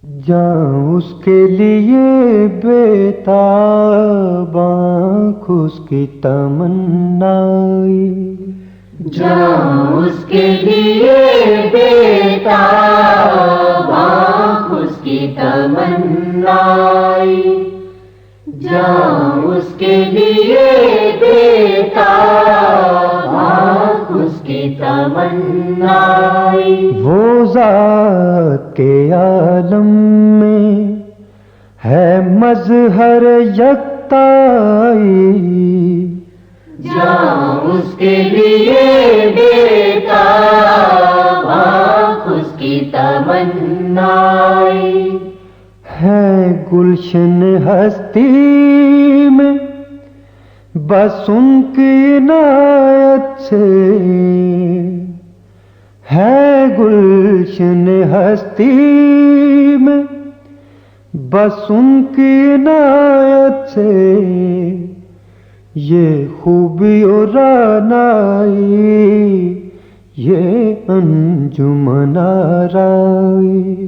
جاں اس کے لیے بےتاب آنکھ اس کی تمنائی، جاں اس کے لیے بےتاب آنکھ اس کی تمنائی، جاں اس کے لیے بےتاب آنکھ اس کی تمنائی، وہ ذات کے عالم میں ہے مظہر یکتائی، جاں اس کے لیے بےتاب آنکھ اس کی تمنائی، ہے گلشن ہستی میں بس ان کی عنایت سے، ہے گلشن ہستی میں بس ان کی عنایت سے، یہ خوبی و رعنائی یہ انجمن آرائی،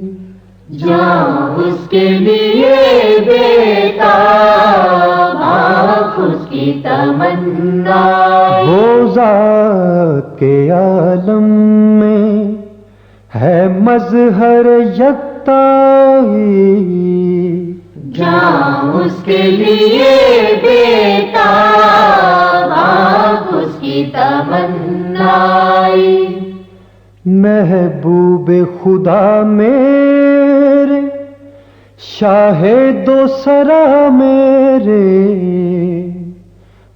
جاں اس کے لیے بےتاب آنکھ اس کی تمنائی، وہ ذات کے عالم میں ہے مظہر یکتائی، جاں اس کے لیے بےتاب آنکھ اس کی تمنائی، محبوب خدا میرے شاہ دو سرا میرے،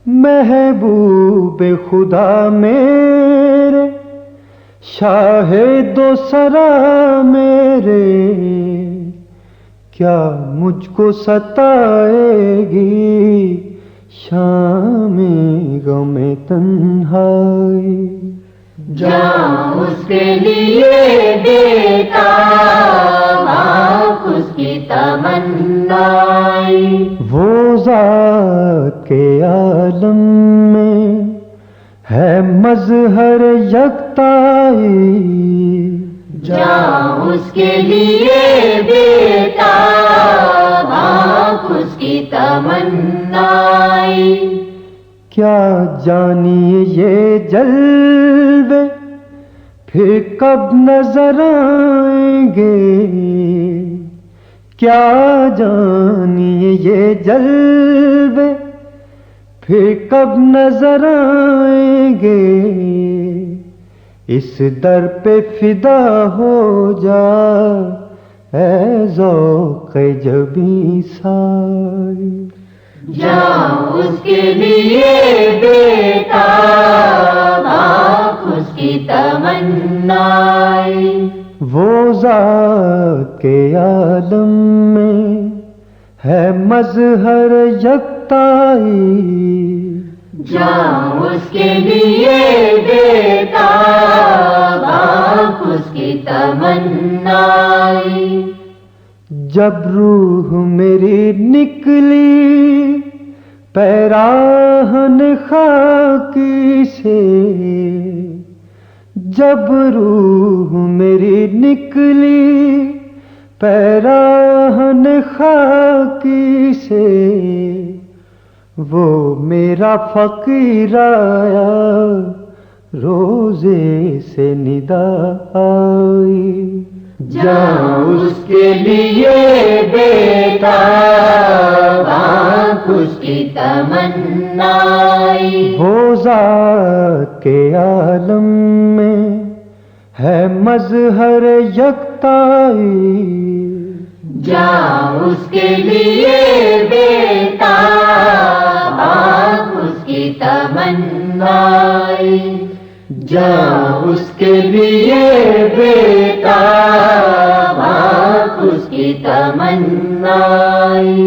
محبوب خدا میرے شاہ دو سرا میرے، کیا مجھ کو ستائے گی شام غم تنہائی، جاں اس کے لیے بےتاب آنکھ اس کی تمنائی، وہ ذات کے عالم میں ہے مظہر یکتائی، جاں اس کے لیے بےتاب آنکھ اس کی تمنائی، کیا جانیے یہ جلوے پھر کب نظر آئیں گے، کیا جانیے یہ جلوے پھر کب نظر آئیں گے، اس در پہ فدا ہو جا اے ذوق جبیں سائی، جاں اس کے لیے بےتاب آنکھ اس کی تمنائی، وہ ذات کے عالم میں ہے مظہر یکتائی، جاں اس کے لیے بےتاب آنکھ اس کی تمنائی، جب روح میری نکلی پیراہن خاکی سے، جب روح میری نکلی پیراہن خاکی سے، وہ میرا فقیر آیا روزے سے ندا آئی، جاں اس کے لیے بےتاب آنکھ اس کی تمنائی، وہ ذات کے عالم میں ہے مظہر یکتائی، جاں اس کے لیے بےتاب آنکھ اس کی تمنائی، جاں اس کے لیے بےتاب آنکھ اس کی تمنائی۔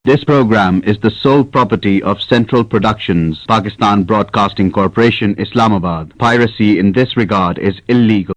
This program is the sole property of Central Productions, Pakistan Broadcasting Corporation, Islamabad. Piracy in this regard is illegal.